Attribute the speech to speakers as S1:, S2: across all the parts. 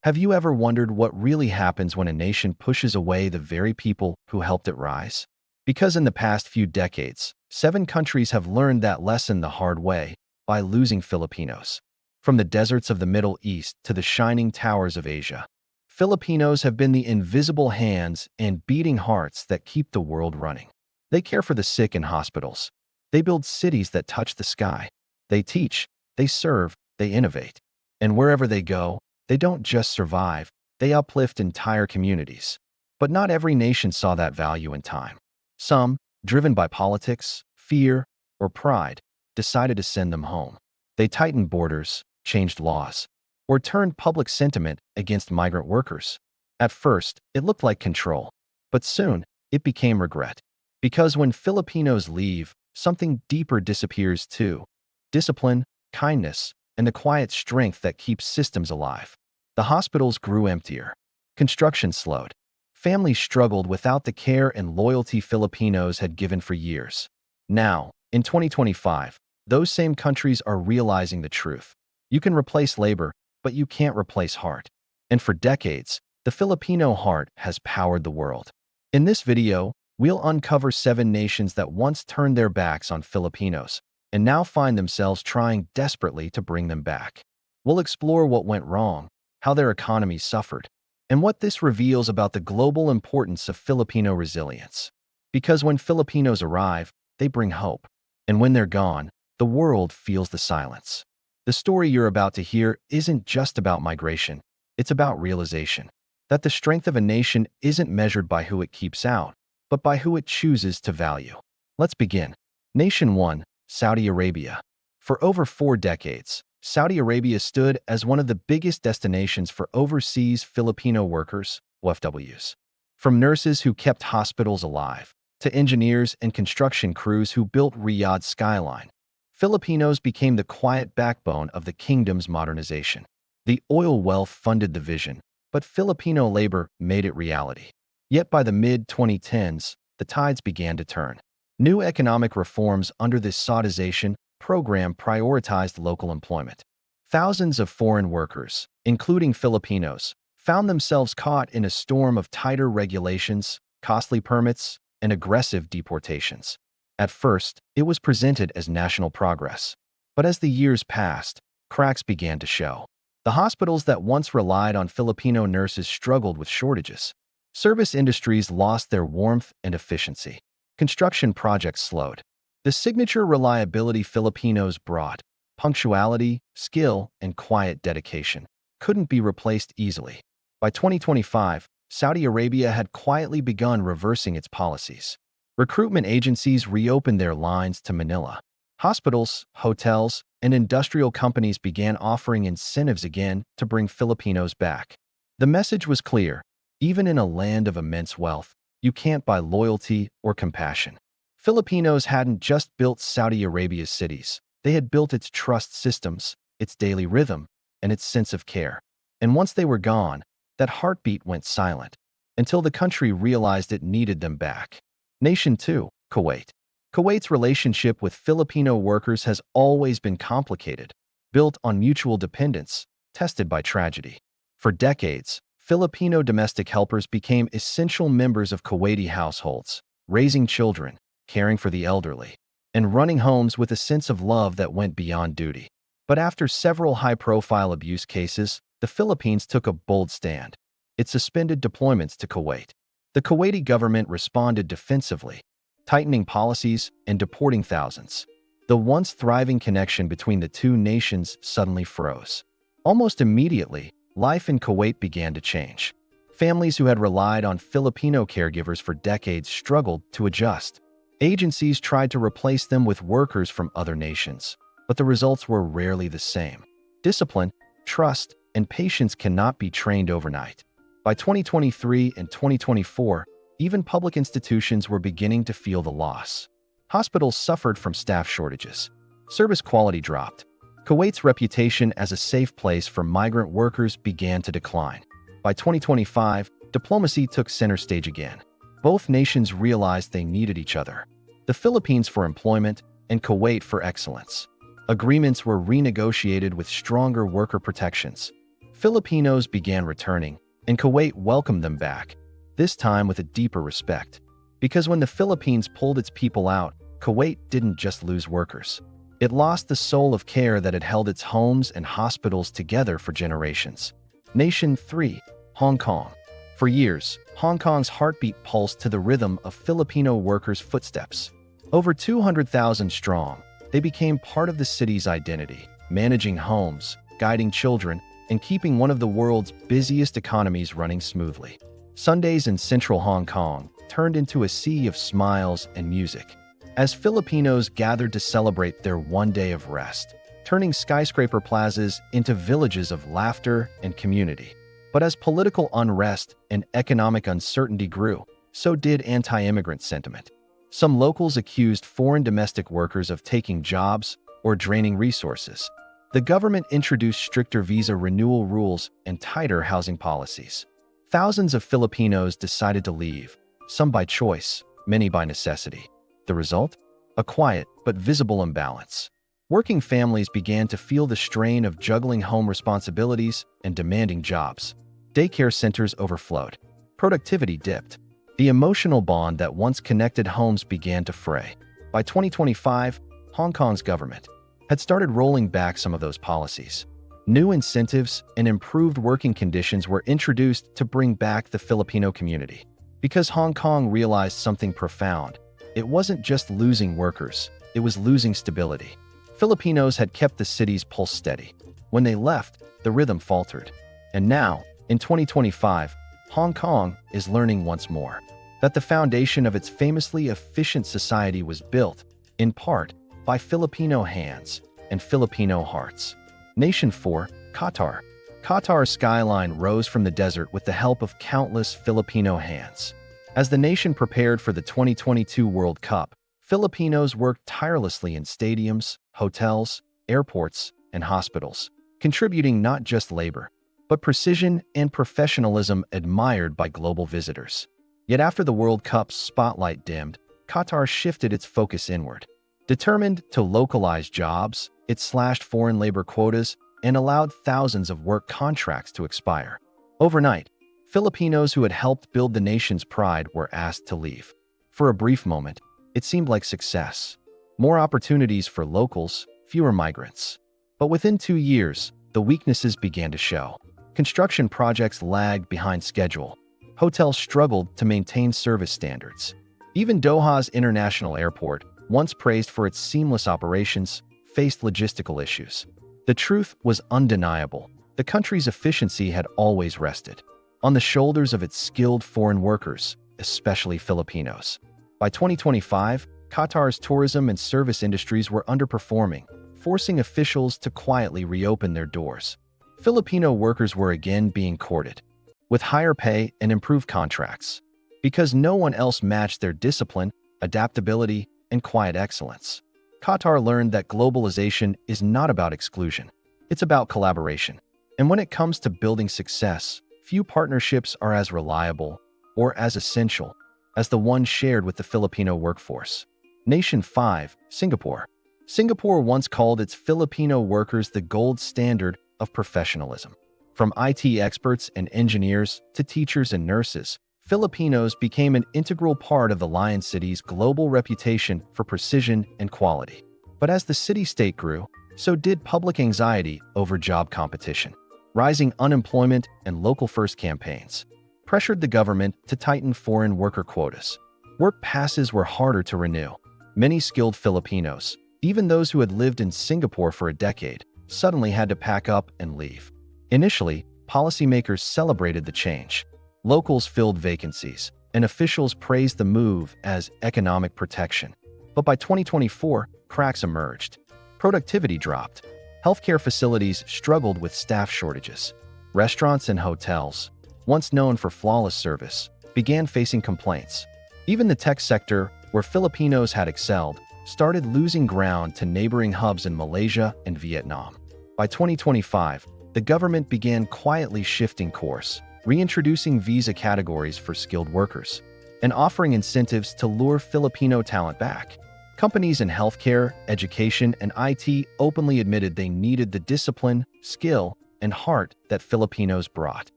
S1: Have you ever wondered what really happens when a nation pushes away the very people who helped it rise? Because in the past few decades, 7 countries have learned that lesson the hard way by losing Filipinos. From the deserts of the Middle East to the shining towers of Asia, Filipinos have been the invisible hands and beating hearts that keep the world running. They care for the sick in hospitals. They build cities that touch the sky. They teach, they serve, they innovate. And wherever they go, they don't just survive, they uplift entire communities. But not every nation saw that value in time. Some, driven by politics, fear, or pride, decided to send them home. They tightened borders, changed laws, or turned public sentiment against migrant workers. At first, it looked like control, but soon it became regret. Because when Filipinos leave, something deeper disappears too: discipline, kindness, and the quiet strength that keeps systems alive. The hospitals grew emptier. Construction slowed. Families struggled without the care and loyalty Filipinos had given for years. Now, in 2025, those same countries are realizing the truth. You can replace labor, but you can't replace heart. And for decades, the Filipino heart has powered the world. In this video, we'll uncover 7 nations that once turned their backs on Filipinos and now find themselves trying desperately to bring them back. We'll explore what went wrong, how their economies suffered, and what this reveals about the global importance of Filipino resilience. Because when Filipinos arrive, they bring hope. And when they're gone, the world feels the silence. The story you're about to hear isn't just about migration. It's about realization that the strength of a nation isn't measured by who it keeps out, but by who it chooses to value. Let's begin. Nation 1, Saudi Arabia. For over 4 decades, Saudi Arabia stood as one of the biggest destinations for overseas Filipino workers, OFWs. From nurses who kept hospitals alive, to engineers and construction crews who built Riyadh's skyline, Filipinos became the quiet backbone of the kingdom's modernization. The oil wealth funded the vision, but Filipino labor made it reality. Yet by the mid-2010s, the tides began to turn. New economic reforms under this Saudization program prioritized local employment. Thousands of foreign workers, including Filipinos, found themselves caught in a storm of tighter regulations, costly permits, and aggressive deportations. At first, it was presented as national progress. But as the years passed, cracks began to show. The hospitals that once relied on Filipino nurses struggled with shortages. Service industries lost their warmth and efficiency. Construction projects slowed. The signature reliability Filipinos brought, punctuality, skill, and quiet dedication, couldn't be replaced easily. By 2025, Saudi Arabia had quietly begun reversing its policies. Recruitment agencies reopened their lines to Manila. Hospitals, hotels, and industrial companies began offering incentives again to bring Filipinos back. The message was clear: even in a land of immense wealth, you can't buy loyalty or compassion. Filipinos hadn't just built Saudi Arabia's cities. They had built its trust systems, its daily rhythm, and its sense of care. And once they were gone, that heartbeat went silent, until the country realized it needed them back. Nation 2, Kuwait. Kuwait's relationship with Filipino workers has always been complicated, built on mutual dependence, tested by tragedy. For decades, Filipino domestic helpers became essential members of Kuwaiti households, raising children, caring for the elderly, and running homes with a sense of love that went beyond duty. But after several high-profile abuse cases, the Philippines took a bold stand. It suspended deployments to Kuwait. The Kuwaiti government responded defensively, tightening policies and deporting thousands. The once thriving connection between the two nations suddenly froze. Almost immediately, life in Kuwait began to change. Families who had relied on Filipino caregivers for decades struggled to adjust. Agencies tried to replace them with workers from other nations, but the results were rarely the same. Discipline, trust, and patience cannot be trained overnight. By 2023 and 2024, even public institutions were beginning to feel the loss. Hospitals suffered from staff shortages. Service quality dropped. Kuwait's reputation as a safe place for migrant workers began to decline. By 2025, diplomacy took center stage again. Both nations realized they needed each other. The Philippines for employment and Kuwait for excellence. Agreements were renegotiated with stronger worker protections. Filipinos began returning, and Kuwait welcomed them back, this time with a deeper respect. Because when the Philippines pulled its people out, Kuwait didn't just lose workers. It lost the soul of care that had held its homes and hospitals together for generations. Nation 3. Hong Kong. For years, Hong Kong's heartbeat pulsed to the rhythm of Filipino workers' footsteps. Over 200,000 strong, they became part of the city's identity, managing homes, guiding children, and keeping one of the world's busiest economies running smoothly. Sundays in central Hong Kong turned into a sea of smiles and music, as Filipinos gathered to celebrate their one day of rest, turning skyscraper plazas into villages of laughter and community. But as political unrest and economic uncertainty grew, so did anti-immigrant sentiment. Some locals accused foreign domestic workers of taking jobs or draining resources. The government introduced stricter visa renewal rules and tighter housing policies. Thousands of Filipinos decided to leave, some by choice, many by necessity. The result? A quiet but visible imbalance. Working families began to feel the strain of juggling home responsibilities and demanding jobs. Daycare centers overflowed. Productivity dipped. The emotional bond that once connected homes began to fray. By 2025, Hong Kong's government had started rolling back some of those policies. New incentives and improved working conditions were introduced to bring back the Filipino community. Because Hong Kong realized something profound. It wasn't just losing workers, it was losing stability. Filipinos had kept the city's pulse steady. When they left, the rhythm faltered. And now, in 2025, Hong Kong is learning once more that the foundation of its famously efficient society was built, in part, by Filipino hands and Filipino hearts. Nation 4. Qatar. Qatar's skyline rose from the desert with the help of countless Filipino hands. As the nation prepared for the 2022 World Cup, Filipinos worked tirelessly in stadiums, hotels, airports, and hospitals, contributing not just labor, but precision and professionalism admired by global visitors. Yet after the World Cup's spotlight dimmed, Qatar shifted its focus inward. Determined to localize jobs, it slashed foreign labor quotas and allowed thousands of work contracts to expire. Overnight, Filipinos who had helped build the nation's pride were asked to leave. For a brief moment, it seemed like success. More opportunities for locals, fewer migrants. But within 2 years, the weaknesses began to show. Construction projects lagged behind schedule. Hotels struggled to maintain service standards. Even Doha's international airport, once praised for its seamless operations, faced logistical issues. The truth was undeniable. The country's efficiency had always rested on the shoulders of its skilled foreign workers, especially Filipinos. By 2025, Qatar's tourism and service industries were underperforming, forcing officials to quietly reopen their doors. Filipino workers were again being courted, with higher pay and improved contracts, because no one else matched their discipline, adaptability, and quiet excellence. Qatar learned that globalization is not about exclusion. It's about collaboration. And when it comes to building success, few partnerships are as reliable or as essential as the one shared with the Filipino workforce. Nation 5. Singapore. Singapore once called its Filipino workers the gold standard of professionalism. From IT experts and engineers to teachers and nurses, Filipinos became an integral part of the Lion City's global reputation for precision and quality. But as the city-state grew, so did public anxiety over job competition. Rising unemployment and local-first campaigns pressured the government to tighten foreign worker quotas. Work passes were harder to renew. Many skilled Filipinos, even those who had lived in Singapore for a decade, suddenly had to pack up and leave. Initially, policymakers celebrated the change. Locals filled vacancies, and officials praised the move as economic protection. But by 2024, cracks emerged. Productivity dropped. Healthcare facilities struggled with staff shortages. Restaurants and hotels, once known for flawless service, began facing complaints. Even the tech sector, where Filipinos had excelled, started losing ground to neighboring hubs in Malaysia and Vietnam. By 2025, the government began quietly shifting course, reintroducing visa categories for skilled workers, and offering incentives to lure Filipino talent back. Companies in healthcare, education, and IT openly admitted they needed the discipline, skill, and heart that Filipinos brought.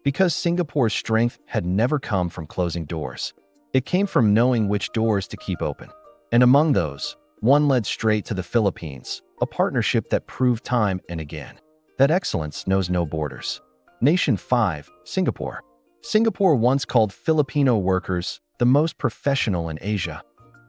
S1: Because Singapore's strength had never come from closing doors. It came from knowing which doors to keep open. And among those, one led straight to the Philippines, a partnership that proved time and again that excellence knows no borders. Nation 5, Singapore. Singapore once called Filipino workers the most professional in Asia,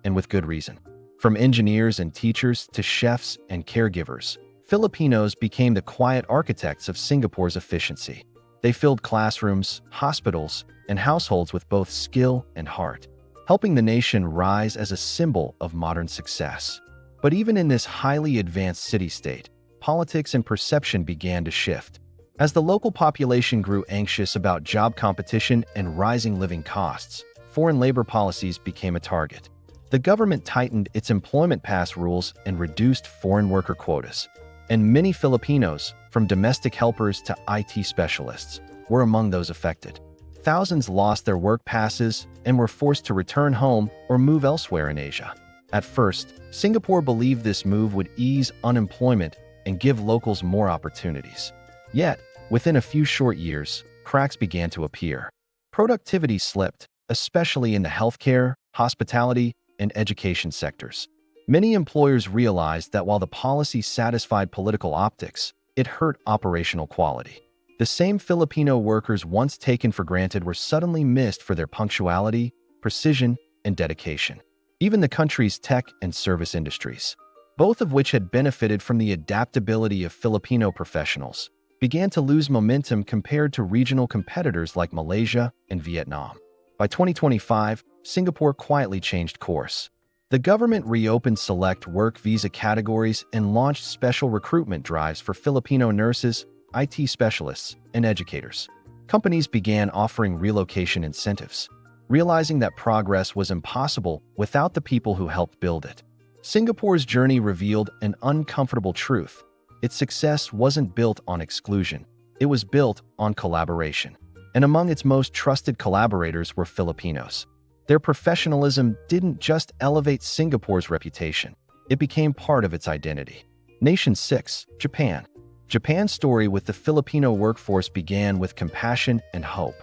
S1: and with good reason. From engineers and teachers to chefs and caregivers, Filipinos became the quiet architects of Singapore's efficiency. They filled classrooms, hospitals, and households with both skill and heart, helping the nation rise as a symbol of modern success. But even in this highly advanced city-state, politics and perception began to shift. As the local population grew anxious about job competition and rising living costs, foreign labor policies became a target. The government tightened its employment pass rules and reduced foreign worker quotas. And many Filipinos, from domestic helpers to IT specialists, were among those affected. Thousands lost their work passes and were forced to return home or move elsewhere in Asia. At first, Singapore believed this move would ease unemployment and give locals more opportunities. Yet, within a few short years, cracks began to appear. Productivity slipped, especially in the healthcare, hospitality, and education sectors. Many employers realized that while the policy satisfied political optics, it hurt operational quality. The same Filipino workers once taken for granted were suddenly missed for their punctuality, precision, and dedication. Even the country's tech and service industries, both of which had benefited from the adaptability of Filipino professionals, began to lose momentum compared to regional competitors like Malaysia and Vietnam. By 2025, Singapore quietly changed course. The government reopened select work visa categories and launched special recruitment drives for Filipino nurses, IT specialists, and educators. Companies began offering relocation incentives, realizing that progress was impossible without the people who helped build it. Singapore's journey revealed an uncomfortable truth. Its success wasn't built on exclusion. It was built on collaboration. And among its most trusted collaborators were Filipinos. Their professionalism didn't just elevate Singapore's reputation. It became part of its identity. Nation 6, Japan. Japan's story with the Filipino workforce began with compassion and hope.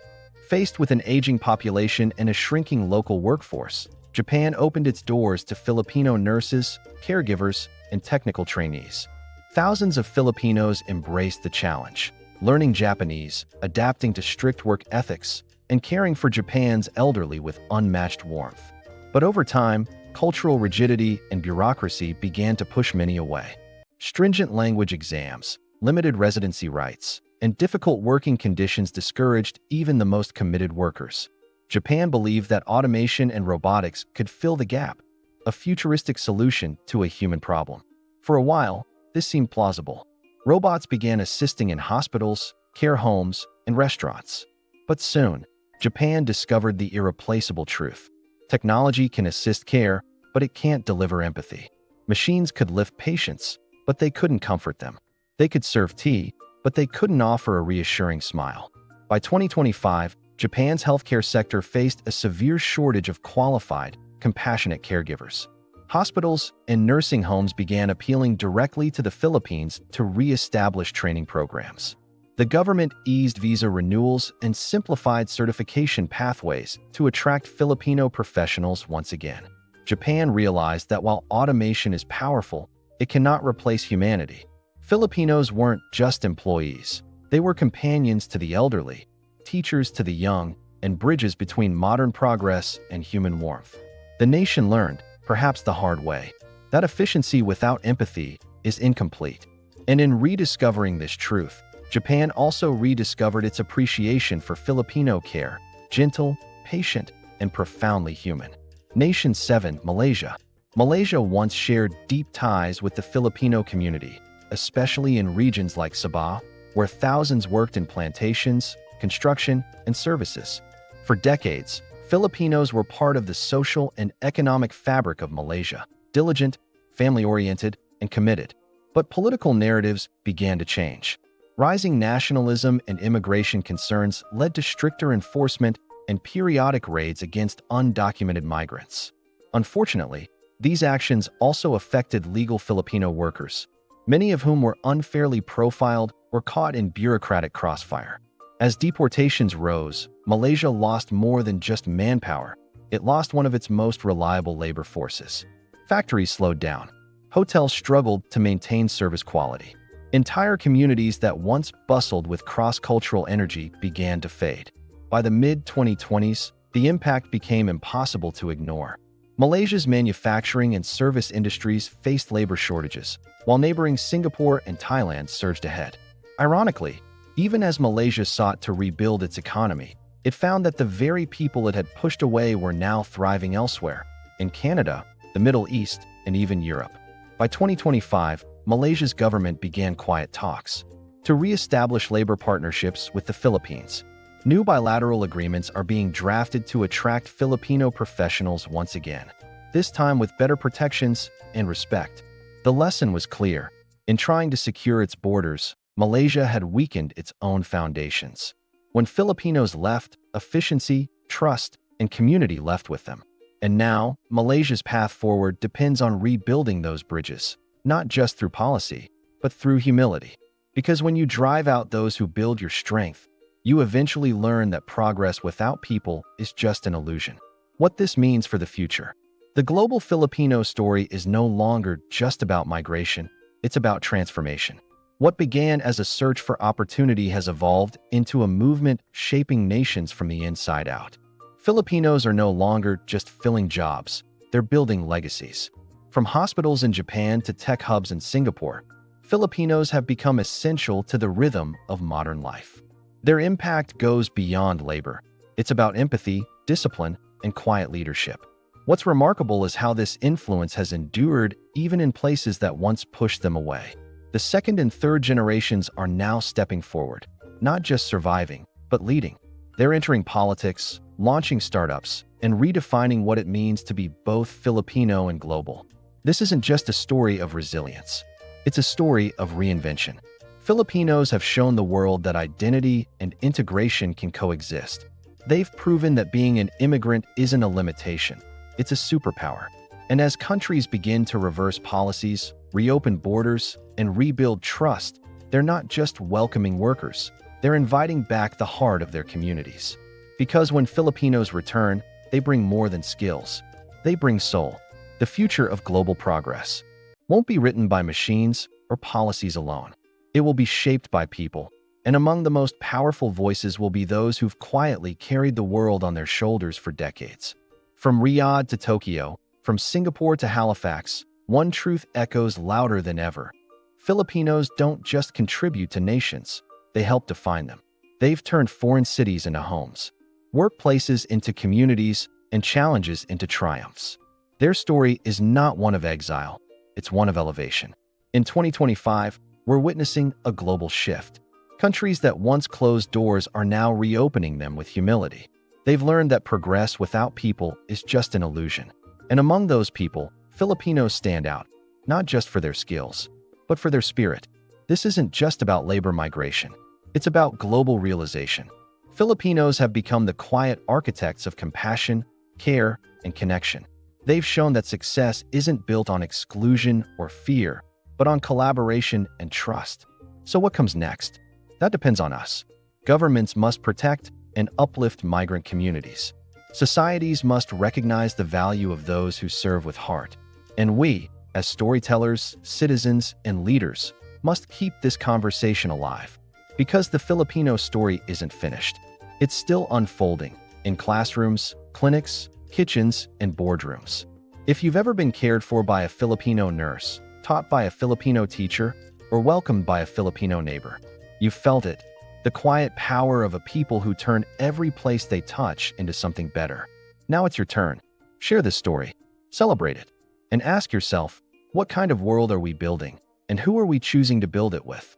S1: Faced with an aging population and a shrinking local workforce, Japan opened its doors to Filipino nurses, caregivers, and technical trainees. Thousands of Filipinos embraced the challenge, learning Japanese, adapting to strict work ethics, and caring for Japan's elderly with unmatched warmth. But over time, cultural rigidity and bureaucracy began to push many away. Stringent language exams, limited residency rights, and difficult working conditions discouraged even the most committed workers. Japan believed that automation and robotics could fill the gap, a futuristic solution to a human problem. For a while, this seemed plausible. Robots began assisting in hospitals, care homes, and restaurants. But soon, Japan discovered the irreplaceable truth. Technology can assist care, but it can't deliver empathy. Machines could lift patients, but they couldn't comfort them. They could serve tea, but they couldn't offer a reassuring smile. By 2025, Japan's healthcare sector faced a severe shortage of qualified, compassionate caregivers. Hospitals and nursing homes began appealing directly to the Philippines to re-establish training programs. The government eased visa renewals and simplified certification pathways to attract Filipino professionals once again. Japan realized that while automation is powerful, it cannot replace humanity. Filipinos weren't just employees. They were companions to the elderly, teachers to the young, and bridges between modern progress and human warmth. The nation learned, perhaps the hard way, that efficiency without empathy is incomplete. And in rediscovering this truth, Japan also rediscovered its appreciation for Filipino care, gentle, patient, and profoundly human. Nation 7, Malaysia. Malaysia once shared deep ties with the Filipino community, especially in regions like Sabah, where thousands worked in plantations, construction, and services. For decades, Filipinos were part of the social and economic fabric of Malaysia, diligent, family-oriented, and committed. But political narratives began to change. Rising nationalism and immigration concerns led to stricter enforcement and periodic raids against undocumented migrants. Unfortunately, these actions also affected legal Filipino workers, many of whom were unfairly profiled or caught in bureaucratic crossfire. As deportations rose, Malaysia lost more than just manpower. It lost one of its most reliable labor forces. Factories slowed down. Hotels struggled to maintain service quality. Entire communities that once bustled with cross-cultural energy began to fade. By the mid-2020s, the impact became impossible to ignore. Malaysia's manufacturing and service industries faced labor shortages, while neighboring Singapore and Thailand surged ahead. Ironically, even as Malaysia sought to rebuild its economy, it found that the very people it had pushed away were now thriving elsewhere, in Canada, the Middle East, and even Europe. By 2025, Malaysia's government began quiet talks to re-establish labor partnerships with the Philippines. New bilateral agreements are being drafted to attract Filipino professionals once again, this time with better protections and respect. The lesson was clear. In trying to secure its borders, Malaysia had weakened its own foundations. When Filipinos left, efficiency, trust, and community left with them. And now, Malaysia's path forward depends on rebuilding those bridges, not just through policy, but through humility. Because when you drive out those who build your strength, you eventually learn that progress without people is just an illusion. What this means for the future. The global Filipino story is no longer just about migration, it's about transformation. What began as a search for opportunity has evolved into a movement shaping nations from the inside out. Filipinos are no longer just filling jobs, they're building legacies. From hospitals in Japan to tech hubs in Singapore, Filipinos have become essential to the rhythm of modern life. Their impact goes beyond labor. It's about empathy, discipline, and quiet leadership. What's remarkable is how this influence has endured even in places that once pushed them away. The second and third generations are now stepping forward, not just surviving, but leading. They're entering politics, launching startups, and redefining what it means to be both Filipino and global. This isn't just a story of resilience. It's a story of reinvention. Filipinos have shown the world that identity and integration can coexist. They've proven that being an immigrant isn't a limitation. It's a superpower. And as countries begin to reverse policies, reopen borders, and rebuild trust, they're not just welcoming workers. They're inviting back the heart of their communities. Because when Filipinos return, they bring more than skills. They bring soul. The future of global progress won't be written by machines or policies alone. It will be shaped by people, and among the most powerful voices will be those who've quietly carried the world on their shoulders for decades. From Riyadh to Tokyo, from Singapore to Halifax, one truth echoes louder than ever. Filipinos don't just contribute to nations, they help define them. They've turned foreign cities into homes, workplaces into communities, and challenges into triumphs. Their story is not one of exile, it's one of elevation. In 2025, we're witnessing a global shift. Countries that once closed doors are now reopening them with humility. They've learned that progress without people is just an illusion. And among those people, Filipinos stand out, not just for their skills, but for their spirit. This isn't just about labor migration. It's about global realization. Filipinos have become the quiet architects of compassion, care, and connection. They've shown that success isn't built on exclusion or fear, but on collaboration and trust. So what comes next? That depends on us. Governments must protect and uplift migrant communities. Societies must recognize the value of those who serve with heart. And we, as storytellers, citizens, and leaders, must keep this conversation alive. Because the Filipino story isn't finished. It's still unfolding in classrooms, clinics, kitchens, and boardrooms. If you've ever been cared for by a Filipino nurse, taught by a Filipino teacher, or welcomed by a Filipino neighbor, you've felt it. The quiet power of a people who turn every place they touch into something better. Now it's your turn. Share this story, celebrate it, and ask yourself, what kind of world are we building, and who are we choosing to build it with?